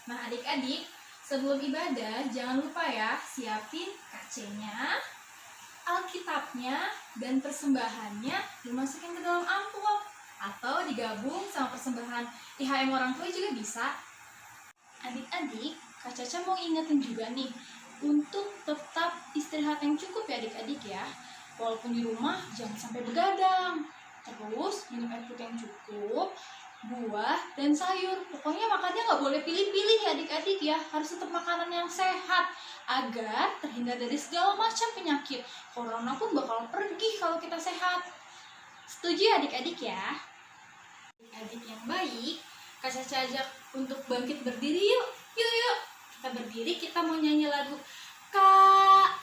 Nah, adik-adik, sebelum ibadah jangan lupa ya siapin KC-nya, Alkitabnya, dan persembahannya dimasukin ke dalam amplop atau digabung sama persembahan IHM orang tua juga bisa. Adik-adik, Kak Caca mau ingetin juga nih untuk tetap istirahat yang cukup ya adik-adik ya. Walaupun di rumah jangan sampai begadang. Terus minum air putih yang cukup, buah dan sayur. Pokoknya makannya nggak boleh pilih-pilih ya adik-adik ya. Harus tetap makanan yang sehat agar terhindar dari segala macam penyakit. Corona pun bakal pergi kalau kita sehat. Setuju ya adik-adik ya? Adik yang baik, Kak Caca ajak untuk bangkit berdiri yuk. Yuk. Kita berdiri, kita mau nyanyi lagu KASIH.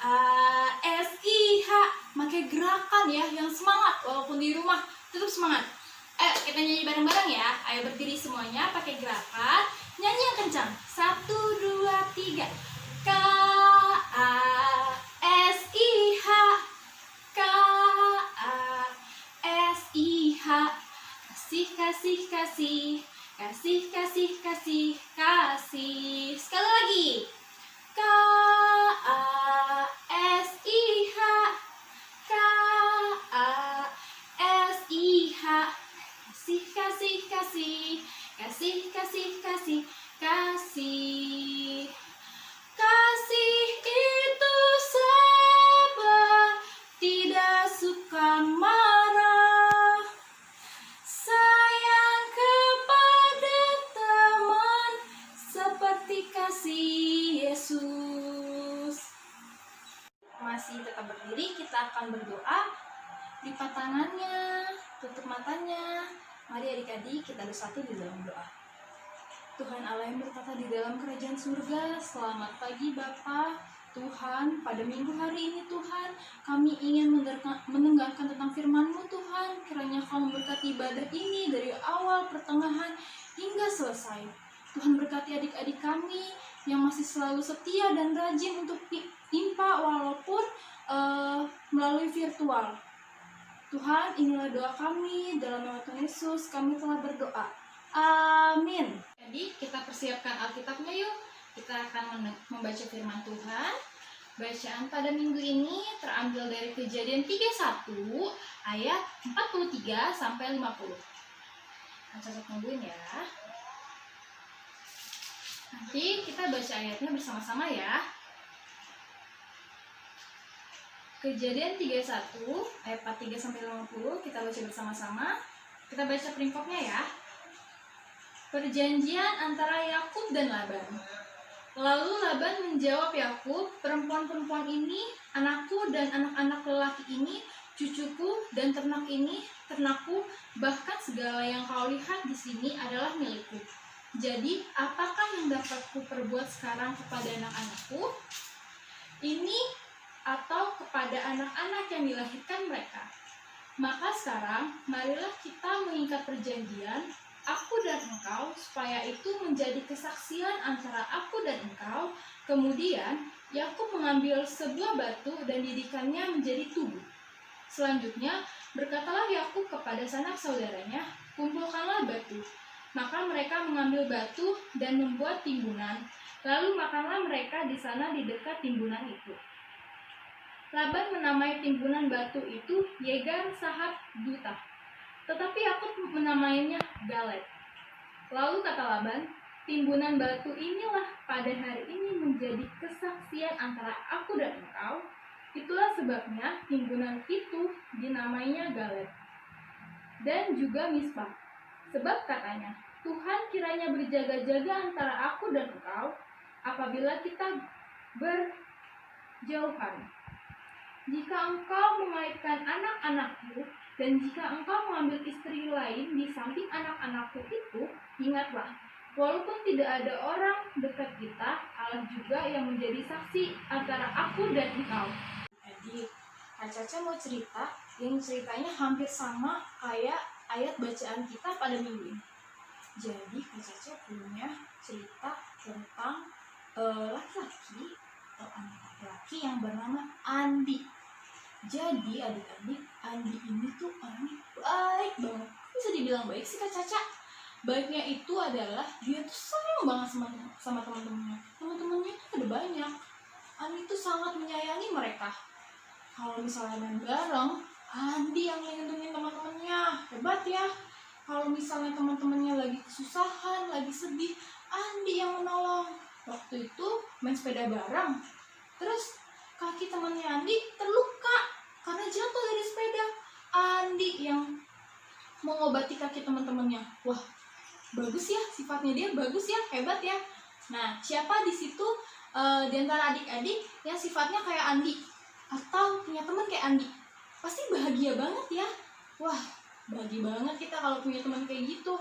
Pakai gerakan ya, yang semangat walaupun di rumah tetap semangat. Kita nyanyi bareng-bareng ya. Ayo berdiri semuanya pakai gerakan. Nyanyi yang kencang. 1, 2, 3. KASIH. KASIH. Kasih, kasih, kasih, kasih, kasih, kasih. Sekali lagi. KASIH. KASIH. Kasih, kasih, kasih, kasih, kasih, kasih, kasih. Kasih itu sabar, tidak suka marah. Sayang kepada teman seperti kasih Yesus. Masih tetap berdiri, kita akan berdoa. Lipat tangannya, tutup matanya. Mari adik-adik kita bersatu di dalam doa. Tuhan Allah yang berkata di dalam kerajaan surga, selamat pagi Bapa. Tuhan, pada minggu hari ini Tuhan, kami ingin mendengarkan tentang firman-Mu Tuhan. Kiranya Kau memberkati ibadah ini dari awal, pertengahan, hingga selesai. Tuhan berkati adik-adik kami yang masih selalu setia dan rajin untuk impa walaupun melalui virtual. Tuhan, inilah doa kami, dalam nama Tuhan Yesus kami telah berdoa. Amin. Jadi kita persiapkan Alkitabnya yuk. Kita akan membaca firman Tuhan. Bacaan pada minggu ini terambil dari Kejadian 31 ayat 43 sampai 50. Cacat nungguin ya. Nanti kita baca ayatnya bersama-sama ya. Kejadian 31 ayat 43 sampai 50 kita baca bersama-sama. Kita baca peringkopnya ya. Perjanjian antara Yakub dan Laban. Lalu Laban menjawab Yakub, perempuan-perempuan ini anakku dan anak-anak lelaki ini cucuku dan ternak ini ternakku, bahkan segala yang kau lihat di sini adalah milikku. Jadi apakah yang dapat kuperbuat sekarang kepada anak-anakku ini atau kepada anak-anak yang dilahirkan mereka? Maka sekarang marilah kita mengikat perjanjian aku dan engkau, supaya itu menjadi kesaksian antara aku dan engkau. Kemudian Yakub mengambil sebuah batu dan didikannya menjadi tubuh. Selanjutnya berkatalah Yakub kepada sanak saudaranya, kumpulkanlah batu. Maka mereka mengambil batu dan membuat timbunan. Lalu makanlah mereka di sana di dekat timbunan itu. Laban menamai timbunan batu itu Yegar Sahat Duta. Tetapi Yakub menamainya Galet. Lalu kata Laban, timbunan batu inilah pada hari ini menjadi kesaksian antara aku dan engkau. Itulah sebabnya timbunan itu dinamainya Galet. Dan juga Mispa. Sebab katanya, Tuhan kiranya berjaga-jaga antara aku dan engkau apabila kita berjauhan. Jika engkau mengaitkan anak-anakku, dan jika engkau mengambil istri lain di samping anak-anakku itu, ingatlah, walaupun tidak ada orang dekat kita, Allah juga yang menjadi saksi antara aku dan engkau. Jadi, Kak Caca mau cerita, yang ceritanya hampir sama kayak ayat bacaan kita pada minggu ini. Jadi, Kak Caca punya cerita tentang laki-laki atau anak laki-laki yang bernama Andi. Jadi adik-adik, Andi ini tuh orangnya baik banget. Bisa dibilang baik sih Kak Caca. Baiknya itu adalah dia tuh sayang banget sama sama teman-temannya. Teman-temannya itu ada banyak. Andi tuh sangat menyayangi mereka. Kalau misalnya main bareng, Andi yang melindungi teman-temannya. Hebat ya. Kalau misalnya teman-temannya lagi kesusahan, lagi sedih, Andi yang menolong. Waktu itu main sepeda bareng, terus kaki temannya Andi terluka karena jatuh dari sepeda. Andi yang mengobati kaki teman-temannya. Wah, bagus ya, sifatnya dia bagus ya, hebat ya. Nah, siapa di situ di antara adik-adik yang sifatnya kayak Andi atau punya teman kayak Andi? Pasti bahagia banget ya. Wah, bahagia banget kita kalau punya teman kayak gitu.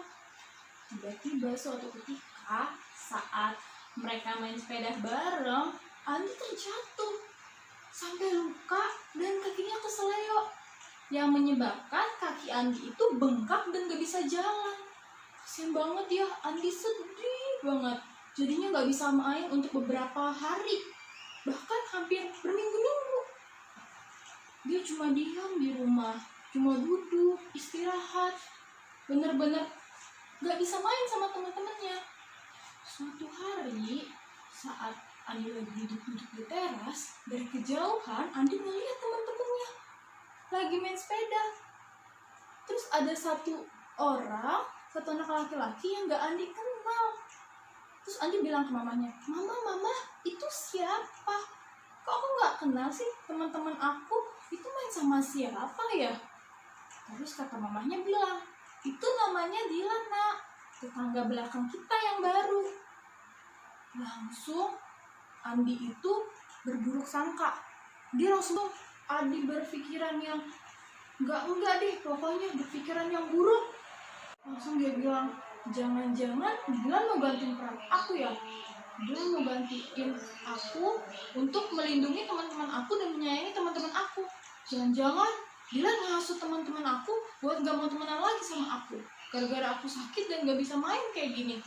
Tiba-tiba suatu ketika saat mereka main sepeda bareng, Andi terjatuh sampai luka dan kakinya keseleo yang menyebabkan kaki Andi itu bengkak dan gak bisa jalan. Kasian banget ya, Andi sedih banget. Jadinya gak bisa main untuk beberapa hari, bahkan hampir berminggu-minggu. Dia cuma diam di rumah, cuma duduk, istirahat, bener-bener gak bisa main sama teman-temannya. Suatu hari saat Andi lagi duduk-duduk di teras, dari kejauhan Andi melihat teman-temannya lagi main sepeda. Terus ada satu anak laki-laki yang gak Andi kenal. Terus Andi bilang ke mamanya, Mama, itu siapa? Kok aku gak kenal sih teman-teman aku? Itu main sama siapa ya? Terus kata mamanya bilang, itu namanya Dilan, Nak, tetangga belakang kita yang baru. Langsung Andi itu berburuk sangka. Dia langsung Andi berpikiran yang enggak deh, pokoknya berpikiran yang buruk. Langsung dia bilang, jangan-jangan Dilan mau gantiin peran aku ya. Dilan mau gantiin aku untuk melindungi teman-teman aku dan menyayangi teman-teman aku. Jangan-jangan Dilan menghasut teman-teman aku buat gak mau temenan lagi sama aku gara-gara aku sakit dan gak bisa main kayak gini.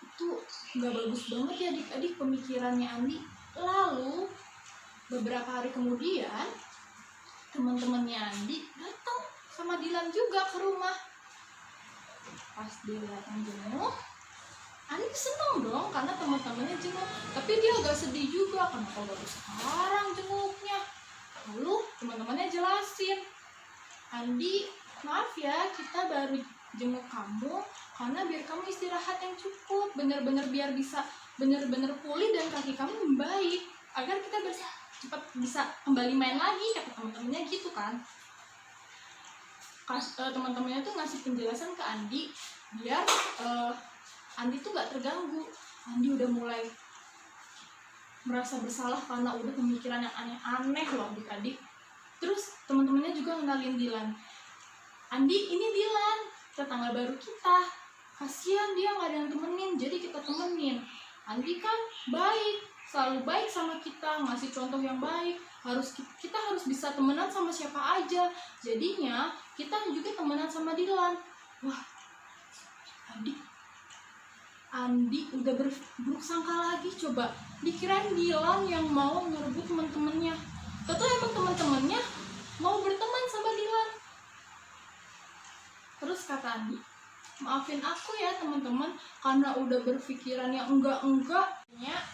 Itu gak bagus banget ya adik-adik pemikirannya Andi. Lalu beberapa hari kemudian teman-temannya Andi datang sama Dilan juga ke rumah. Pas dia datang jenguk, Andi seneng dong karena teman-temannya jenguk. Tapi dia agak sedih juga karena kok baru sekarang jenguknya. Lalu teman-temannya jelasin, Andi, maaf ya, kita baru jenguk kamu karena biar kamu istirahat yang cukup, bener-bener biar bisa bener-bener pulih dan kaki kamu membaik, agar kita cepat bisa kembali main lagi, kata teman-temannya gitu kan. Teman-temannya tuh ngasih penjelasan ke Andi biar Andi tuh gak terganggu. Andi udah mulai merasa bersalah karena udah pemikiran yang aneh-aneh loh adik-adik. Terus teman-temannya juga ngenalin Dilan. Andi, ini Dilan, tetangga baru kita. Kasihan dia gak ada yang temenin, jadi kita temenin. Andi kan baik, selalu baik sama kita, ngasih contoh yang baik. Kita harus bisa temenan sama siapa aja. Jadinya kita juga temenan sama Dilan. Wah, Andi udah berburuk sangka lagi. Coba dikirain Dilan yang mau ngerebut teman-temannya. Tentu emang teman-temannya mau berteman sama Dilan. Terus kata Andi, maafin aku ya teman-teman karena udah berpikiran yang enggak.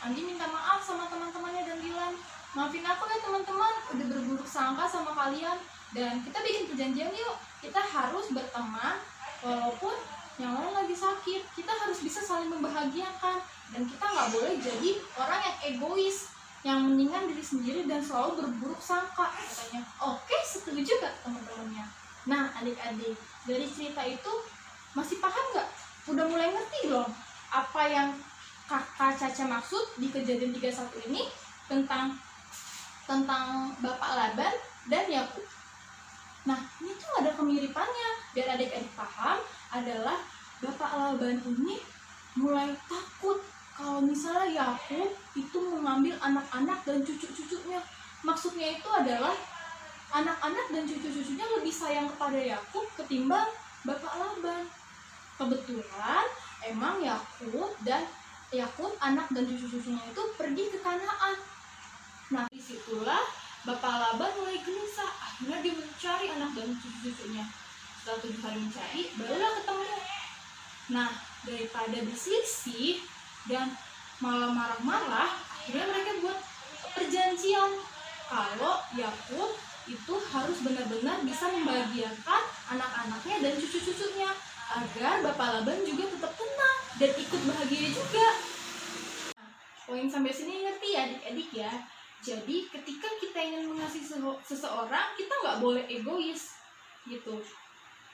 Andi minta maaf sama teman-temannya dan Dilan. Maafin aku ya teman-teman, udah berburuk sangka sama kalian. Dan kita bikin perjanjian yuk, kita harus berteman walaupun yang lain lagi sakit. Kita harus bisa saling membahagiakan. Dan kita gak boleh jadi orang yang egois, yang meninggalkan diri sendiri dan selalu berburuk sangka, katanya. Oke, setuju gak teman-temannya? Nah adik-adik, dari cerita itu masih paham gak? Udah mulai ngerti belum apa yang kakak Caca maksud di kejadian 31 ini tentang Bapak Laban dan Yakub? Nah, ini tuh ada kemiripannya. Biar adik-adik paham, adalah Bapak Laban ini mulai takut kalau misalnya Yakub itu mengambil anak-anak dan cucu-cucunya. Maksudnya itu adalah anak-anak dan cucu-cucunya lebih sayang kepada Yakub ketimbang Bapak Laban. Kebetulan emang Yakub anak dan cucu-cucunya itu pergi ke Kanaan. Nah, disitulah Bapak Laban mulai gelisah. Akhirnya dia mencari anak dan cucu-cucunya. Setelah 7 hari mencari, barulah ketemu. Nah, daripada berselisih, dan malah marah-marah. Akhirnya mereka buat perjanjian kalau Yakub itu harus benar-benar bisa membahagiakan anak-anaknya dan cucu-cucunya agar Bapak Laban juga tetap tenang dan ikut bahagia juga. Nah, poin sampai sini ngerti ya adik-adik ya. Jadi ketika kita ingin mengasihi seseorang, kita nggak boleh egois gitu.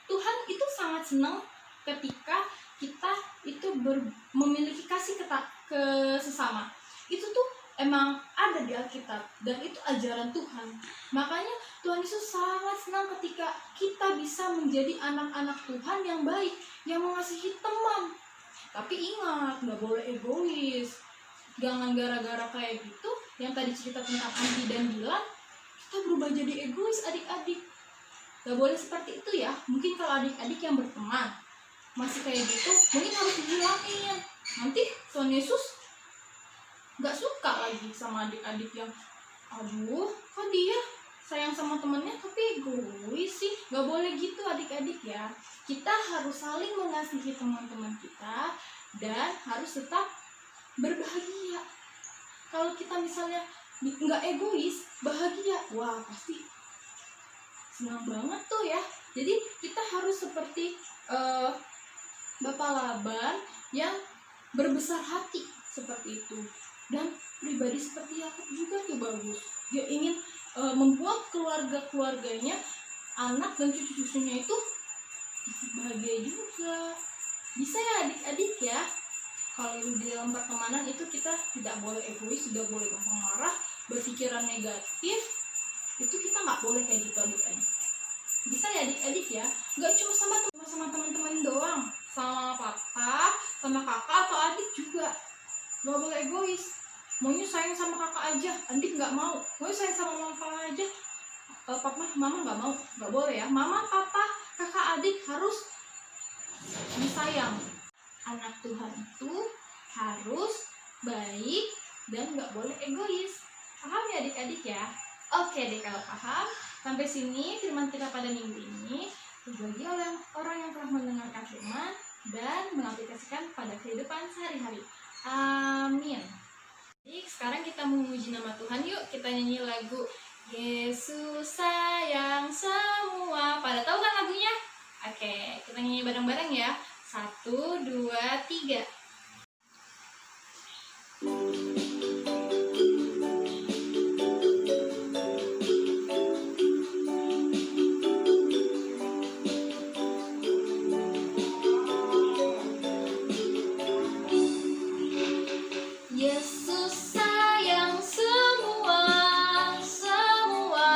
Tuhan itu sangat senang ketika kita itu memiliki kasih ke sesama. Itu tuh emang ada di Alkitab dan itu ajaran Tuhan. Makanya Tuhan Yesus sangat senang ketika kita bisa menjadi anak-anak Tuhan yang baik, yang mengasihi teman. Tapi ingat, nggak boleh egois. Jangan gara-gara kayak gitu, yang tadi cerita tentang Andi dan Dilan, kita berubah jadi egois adik-adik. Gak boleh seperti itu ya. Mungkin kalau adik-adik yang berteman masih kayak gitu, mungkin harus dihilangin. Nanti Tuhan Yesus gak suka lagi sama adik-adik yang aduh, kok dia sayang sama temennya tapi egois sih. Gak boleh gitu adik-adik ya. Kita harus saling mengasihi teman-teman kita dan harus tetap berbahagia. Kalau kita misalnya nggak egois, bahagia, wah pasti senang banget tuh ya. Jadi kita harus seperti Bapak Laban yang berbesar hati seperti itu. Dan pribadi seperti Yakub juga tuh bagus. Dia ingin membuat keluarga-keluarganya, anak dan cucu-cucunya itu bahagia juga. Bisa ya adik-adik ya. Kalau di dalam pertemanan itu kita tidak boleh egois, tidak boleh gampang marah, berpikiran negatif. Itu kita nggak boleh kayak gitu adik-adik. Bisa ya adik-adik ya. Nggak cuma sama teman-teman doang, sama papa, sama kakak atau adik juga. Nggak boleh egois. Maunya sayang sama kakak aja, adik nggak mau. Maunya sayang sama mama aja, papa, mama nggak mau. Nggak boleh ya. Mama, papa, kakak, adik harus disayang. Anak Tuhan itu harus baik dan nggak boleh egois. Paham ya adik-adik ya? Oke deh kalau paham. Sampai sini firman kita pada minggu ini berbagi oleh orang yang telah mendengarkan firman dan mengaplikasikan pada kehidupan sehari-hari. Amin. Jadi sekarang kita memuji nama Tuhan. Yuk kita nyanyi lagu Yesus sayang semua. Pada tahu kan lagunya? Oke, kita nyanyi bareng-bareng ya. 1, 2, 3. Yesus sayang semua, semua,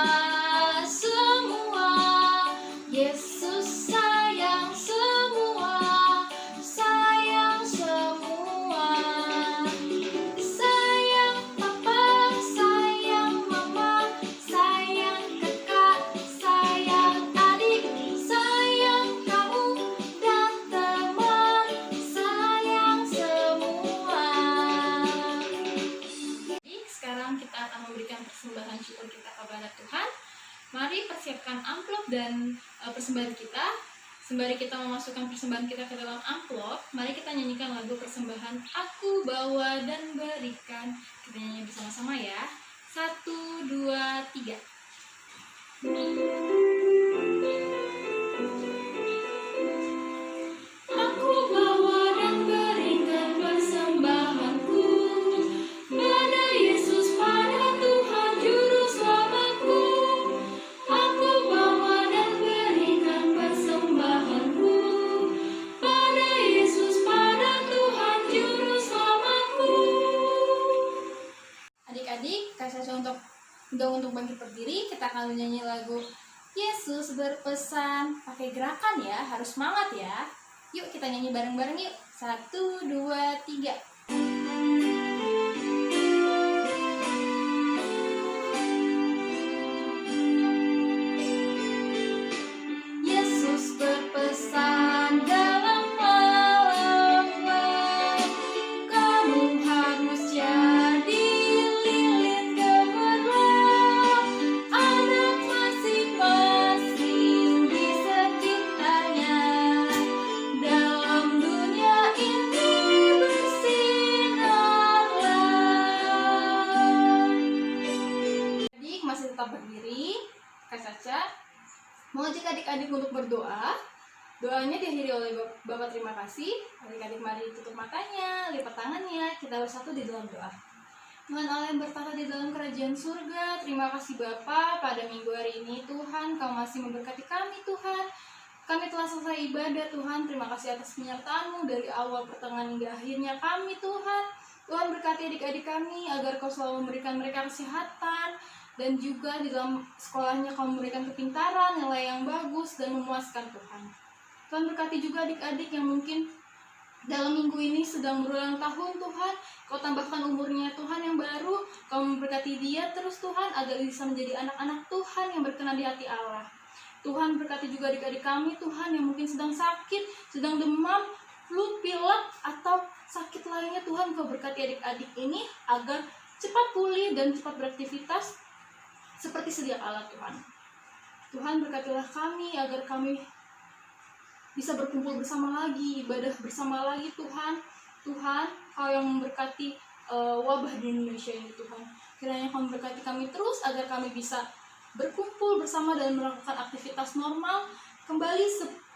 semua. Yesus sayang semua, sayang semua. Sayang papa, sayang mama, sayang kakak, sayang adik, sayang kamu dan teman, sayang semua. Jadi sekarang kita akan memberikan persembahan syukur kita kepada Tuhan. Mari persiapkan amplop dan persembahan kita. Sembari kita memasukkan persembahan kita ke dalam amplop, mari kita nyanyikan lagu persembahan Aku Bawa dan Berikan. Kita nyanyi bersama-sama ya. 1, 2, 3. Aku bawa dan berikan persembahanku pada Yesus, pada Tuhan Juru Selamatku. Aku bawa dan berikan persembahanku pada Yesus, pada Tuhan Juru Selamatku. Adik-adik, kasih saya untuk bangkit berdiri. Kita akan menyanyi lagu Yesus berpesan. Pakai gerakan ya, harus semangat ya. Yuk kita nyanyi bareng-bareng yuk. 1, 2, 3. Yesus berpesan dalam malam-malam, kamu harus jadi lilin gemerlap, anak masing-masing di sekitarnya dalam dunia ini Mengajak adik-adik untuk berdoa. Doanya diakhiri oleh Bapak terima kasih. Adik-adik mari tutup matanya, lipat tangannya, kita bersatu di dalam doa. Tuhan Allah yang bertata di dalam kerajaan surga, terima kasih Bapa pada minggu hari ini Tuhan, Kau masih memberkati kami Tuhan. Kami telah selesai ibadah Tuhan, terima kasih atas penyertaan-Mu dari awal pertengahan hingga akhirnya kami Tuhan. Tuhan berkati adik-adik kami agar Kau selalu memberikan mereka kesehatan, dan juga di dalam sekolahnya Kau memberikan kepintaran, nilai yang bagus dan memuaskan Tuhan. Tuhan berkati juga adik-adik yang mungkin dalam minggu ini sedang berulang tahun Tuhan, Kau tambahkan umurnya Tuhan yang baru, Kau memberkati dia terus Tuhan agar bisa menjadi anak-anak Tuhan yang berkenan di hati Allah. Tuhan berkati juga adik-adik kami Tuhan yang mungkin sedang sakit, sedang demam, flu, pilek, atau sakit lainnya Tuhan, Kau berkati adik-adik ini agar cepat pulih dan cepat beraktivitas seperti sedia kala Tuhan. Tuhan berkatilah kami agar kami bisa berkumpul bersama lagi, ibadah bersama lagi Tuhan. Tuhan, Kau yang memberkati wabah di Indonesia ini Tuhan. Kiranya Kau memberkati kami terus agar kami bisa berkumpul bersama dan melakukan aktivitas normal kembali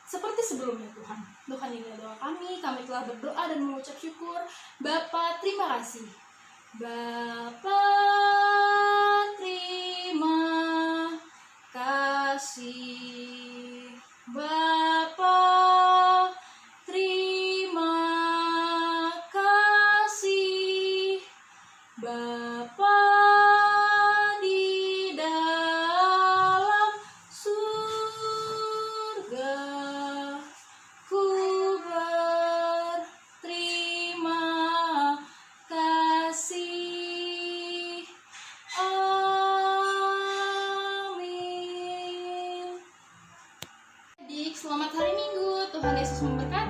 seperti sebelumnya Tuhan. Tuhan, ini adalah kami telah berdoa dan mengucap syukur. Bapa, terima kasih. Bapa, terima kasih. Bapa, terima kasih. Bapa di dalam surga, ku berterima kasih. Amin. Adik, selamat hari Minggu. Tuhan Yesus memberkati.